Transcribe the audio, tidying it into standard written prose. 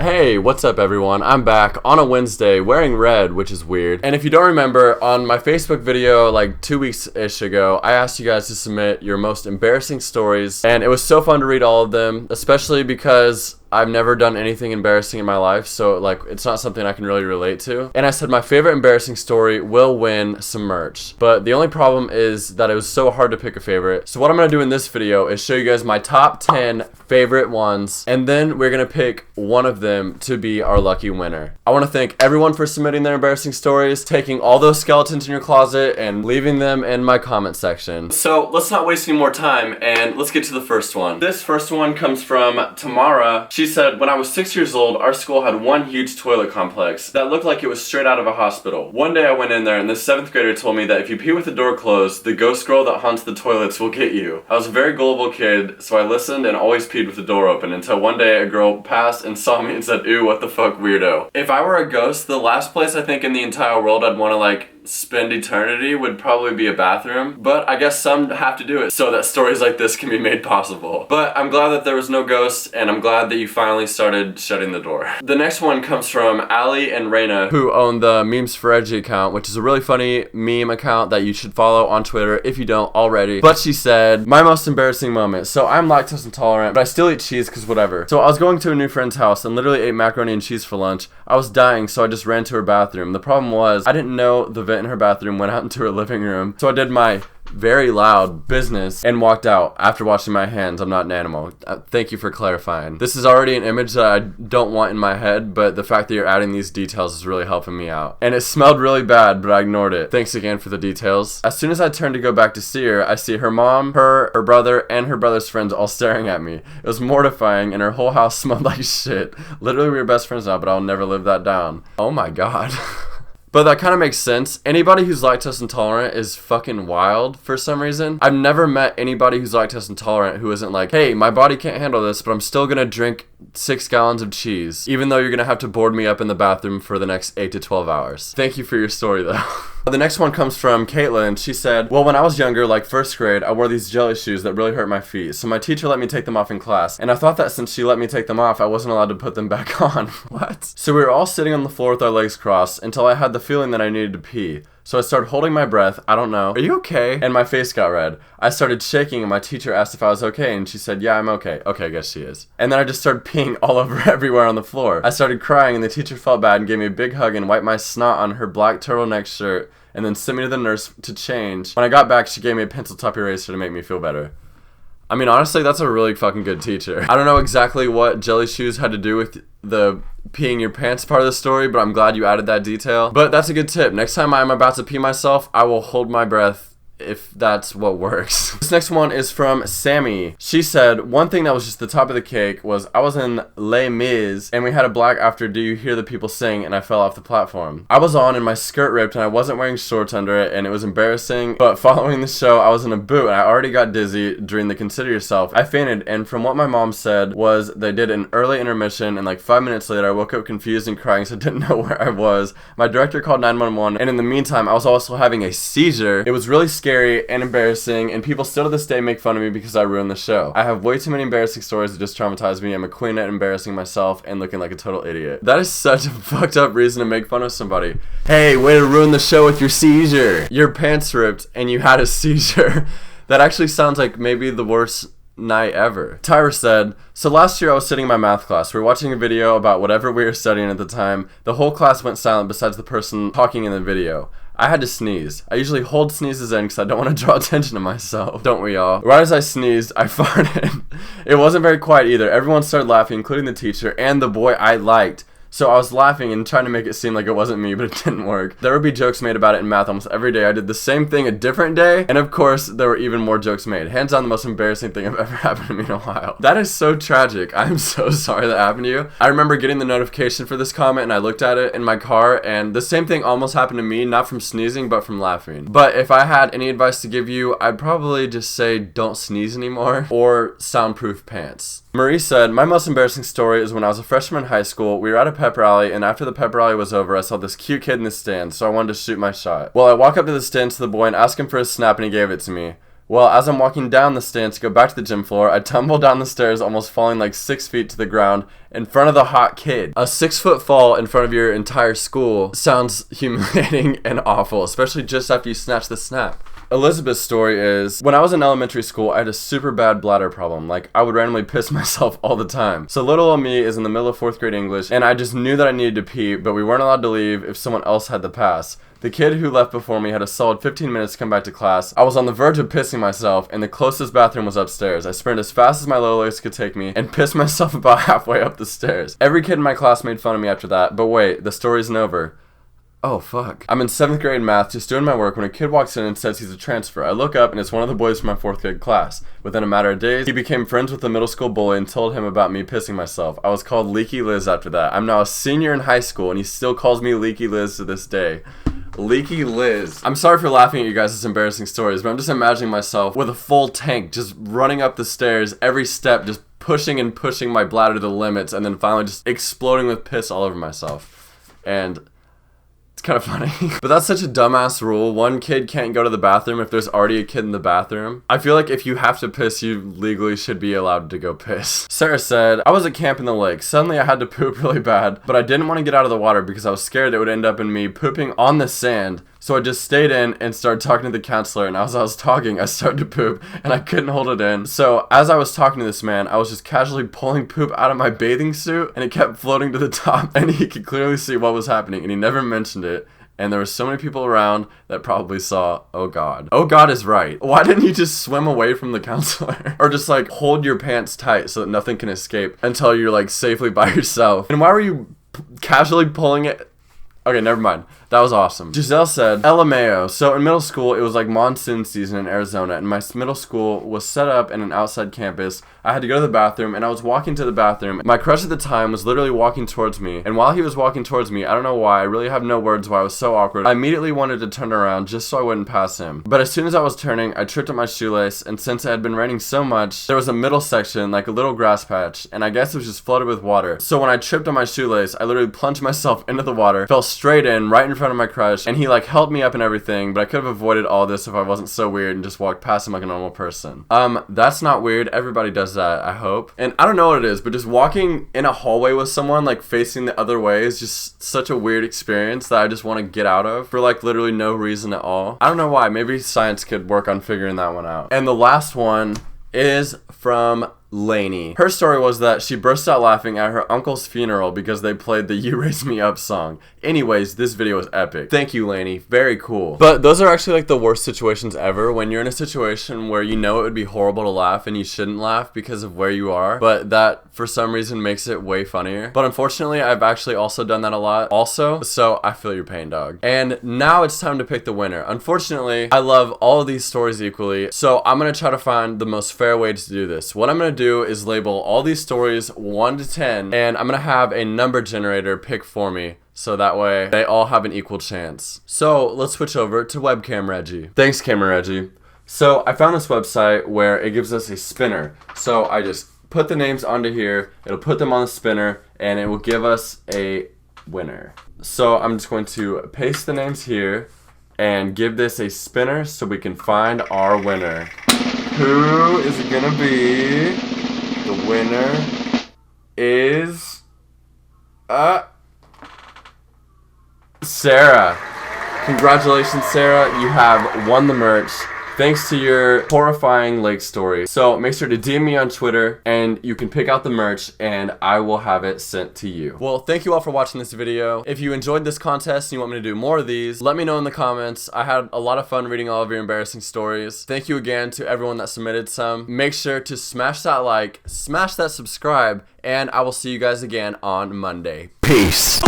Hey, what's up everyone? I'm back on a Wednesday wearing red, which is weird. And if you don't remember, on my Facebook video like 2 weeks-ish ago, I asked you guys to submit your most embarrassing stories, and it was so fun to read all of them, especially because I've never done anything embarrassing in my life, so like it's not something I can really relate to. And I said my favorite embarrassing story will win some merch. But the only problem is that it was so hard to pick a favorite. So what I'm gonna do in this video is show you guys my top 10 favorite ones, and then we're gonna pick one of them to be our lucky winner. I wanna thank everyone for submitting their embarrassing stories, taking all those skeletons in your closet and leaving them in my comment section. So let's not waste any more time and let's get to the first one. This first one comes from Tomara. She said, when I was 6 years old, our school had one huge toilet complex that looked like it was straight out of a hospital. One day I went in there and the 7th grader told me that if you pee with the door closed, the ghost girl that haunts the toilets will get you. I was a very gullible kid, so I listened and always peed with the door open until one day a girl passed and saw me and said, "Ew, what the fuck, weirdo." If I were a ghost, the last place I think in the entire world I'd want to like spend eternity would probably be a bathroom, but I guess some have to do it so that stories like this can be made possible. But I'm glad that there was no ghosts, and I'm glad that you finally started shutting the door. The next one comes from Ali and Reina, who own the Memes for Reggie account, which is a really funny meme account that you should follow on Twitter if you don't already. But she said, my most embarrassing moment. So I'm lactose intolerant, but I still eat cheese because whatever. So I was going to a new friend's house and literally ate macaroni and cheese for lunch. I was dying, so I just ran to her bathroom. The problem was I didn't know the vent in her bathroom went out into her living room, so I did my very loud business and walked out after washing my hands. I'm not an animal. Thank you for clarifying. This is already an image that I don't want in my head, but the fact that you're adding these details is really helping me out. And it smelled really bad, but I ignored it. Thanks again for the details. As soon as I turned to go back to see her, I see her mom, her brother, and her brother's friends all staring at me. It was mortifying, and her whole house smelled like shit. Literally, we were best friends now, but I'll never live that down. Oh my god. But that kind of makes sense. Anybody who's lactose intolerant is fucking wild for some reason. I've never met anybody who's lactose intolerant who isn't like, hey, my body can't handle this, but I'm still gonna drink 6 gallons of cheese, even though you're gonna have to board me up in the bathroom for the next 8 to 12 hours. Thank you for your story though. The next one comes from Caitlin. She said, well, when I was younger, like 1st grade, I wore these jelly shoes that really hurt my feet. So my teacher let me take them off in class. And I thought that since she let me take them off, I wasn't allowed to put them back on. What? So we were all sitting on the floor with our legs crossed until I had the feeling that I needed to pee. So I started holding my breath. I don't know. Are you okay? And my face got red. I started shaking and my teacher asked if I was okay, and she said, yeah, I'm okay. Okay, I guess she is. And then I just started peeing all over everywhere on the floor. I started crying and the teacher felt bad and gave me a big hug and wiped my snot on her black turtleneck shirt and then sent me to the nurse to change. When I got back, she gave me a pencil top eraser to make me feel better. I mean, honestly, that's a really fucking good teacher. I don't know exactly what jelly shoes had to do with the peeing your pants part of the story, but I'm glad you added that detail. But that's a good tip. Next time I'm about to pee myself, I will hold my breath if that's what works. This next one is from Sammi. She said, one thing that was just the top of the cake was I was in Les Mis and we had a black after Do You Hear the People Sing, and I fell off the platform. I was on and my skirt ripped and I wasn't wearing shorts under it and it was embarrassing, but following the show I was in a boot and I already got dizzy during the Consider Yourself. I fainted, and from what my mom said was they did an early intermission and like 5 minutes later I woke up confused and crying, so I didn't know where I was. My director called 911 and in the meantime I was also having a seizure. It was really scary and embarrassing, and people still to this day make fun of me because I ruined the show. I have way too many embarrassing stories that just traumatize me. I'm a queen at embarrassing myself and looking like a total idiot. That is such a fucked up reason to make fun of somebody. Hey, way to ruin the show with your seizure. Your pants ripped and you had a seizure. That actually sounds like maybe the worst night ever. Tyra said, so last year I was sitting in my math class. We were watching a video about whatever we were studying at the time. The whole class went silent besides the person talking in the video. I had to sneeze. I usually hold sneezes in because I don't want to draw attention to myself. Don't we all? Right as I sneezed, I farted. It wasn't very quiet either. Everyone started laughing, including the teacher and the boy I liked. So I was laughing and trying to make it seem like it wasn't me, but it didn't work. There would be jokes made about it in math almost every day. I did the same thing a different day, and of course, there were even more jokes made. Hands down, the most embarrassing thing I've ever happened to me in a while. That is so tragic. I'm so sorry that happened to you. I remember getting the notification for this comment, and I looked at it in my car, and the same thing almost happened to me, not from sneezing, but from laughing. But if I had any advice to give you, I'd probably just say don't sneeze anymore, or soundproof pants. Marie said, my most embarrassing story is when I was a freshman in high school. We were at a pep rally, and after the pep rally was over, I saw this cute kid in the stand, so I wanted to shoot my shot. Well, I walk up to the stand to the boy and ask him for his snap, and he gave it to me. Well, as I'm walking down the stairs to go back to the gym floor, I tumble down the stairs, almost falling like 6 feet to the ground in front of the hot kid. A 6-foot fall in front of your entire school sounds humiliating and awful, especially just after you snatch the snap. Elizabeth's story is, when I was in elementary school, I had a super bad bladder problem. Like, I would randomly piss myself all the time. So little old me is in the middle of 4th grade English, and I just knew that I needed to pee, but we weren't allowed to leave if someone else had the pass. The kid who left before me had a solid 15 minutes to come back to class. I was on the verge of pissing myself, and the closest bathroom was upstairs. I sprinted as fast as my little legs could take me, and pissed myself about halfway up the stairs. Every kid in my class made fun of me after that, but wait, the story isn't over. Oh, fuck. I'm in 7th grade math, just doing my work, when a kid walks in and says he's a transfer. I look up, and it's one of the boys from my 4th grade class. Within a matter of days, he became friends with the middle school bully and told him about me pissing myself. I was called Leaky Liz after that. I'm now a senior in high school, and he still calls me Leaky Liz to this day. Leaky Liz. I'm sorry for laughing at you guys' embarrassing stories, but I'm just imagining myself with a full tank, just running up the stairs, every step, just pushing and pushing my bladder to the limits, and then finally just exploding with piss all over myself. And kind of funny. But that's such a dumbass rule. One kid can't go to the bathroom if there's already a kid in the bathroom. I feel like if you have to piss, you legally should be allowed to go piss. Sarah said, I was at camp in the lake. Suddenly I had to poop really bad, but I didn't want to get out of the water because I was scared it would end up in me pooping on the sand. So I just stayed in and started talking to the counselor, and as I was talking, I started to poop, and I couldn't hold it in. So as I was talking to this man, I was just casually pulling poop out of my bathing suit, and it kept floating to the top, and he could clearly see what was happening, and he never mentioned it. And there were so many people around that probably saw, oh God. Oh God is right. Why didn't you just swim away from the counselor? Or just like hold your pants tight so that nothing can escape until you're like safely by yourself? And why were you casually pulling it? Okay, never mind. That was awesome. Giselle said, LMAO. So in middle school, it was like monsoon season in Arizona, and my middle school was set up in an outside campus. I had to go to the bathroom, and I was walking to the bathroom. My crush at the time was literally walking towards me, and while he was walking towards me, I don't know why, I really have no words why I was so awkward. I immediately wanted to turn around just so I wouldn't pass him. But as soon as I was turning, I tripped up my shoelace, and since it had been raining so much, there was a middle section, like a little grass patch, and I guess it was just flooded with water. So when I tripped on my shoelace, I literally plunged myself into the water, fell straight in, right in front of my crush, and he like held me up and everything, but I could have avoided all this if I wasn't so weird and just walked past him like a normal person. That's not weird. Everybody does that, I hope. And I don't know what it is, but just walking in a hallway with someone like facing the other way is just such a weird experience that I just want to get out of for like literally no reason at all. I don't know why. Maybe science could work on figuring that one out. And the last one is from Lainey. Her story was that she burst out laughing at her uncle's funeral because they played the You Raise Me Up song. Anyways, this video is epic. Thank you, Lainey. Very cool. But those are actually like the worst situations ever, when you're in a situation where you know it would be horrible to laugh and you shouldn't laugh because of where you are, but that for some reason makes it way funnier. But unfortunately, I've actually also done that a lot also, so I feel your pain, dog. And now it's time to pick the winner. Unfortunately, I love all of these stories equally, so I'm gonna try to find the most fair way to do this. What I'm gonna do is label all these stories 1 to 10, and I'm gonna have a number generator pick for me, so that way they all have an equal chance. So let's switch over to webcam Reggie. Thanks, camera Reggie. So I found this website where it gives us a spinner. So I just put the names onto here, it'll put them on the spinner, and it will give us a winner. So I'm just going to paste the names here and give this a spinner so we can find our winner. Who is it gonna be? The winner is Sarah. Congratulations, Sarah. You have won the merch thanks to your horrifying lake story. So make sure to DM me on Twitter and you can pick out the merch and I will have it sent to you. Well, thank you all for watching this video. If you enjoyed this contest and you want me to do more of these, let me know in the comments. I had a lot of fun reading all of your embarrassing stories. Thank you again to everyone that submitted some. Make sure to smash that like, smash that subscribe, and I will see you guys again on Monday. Peace.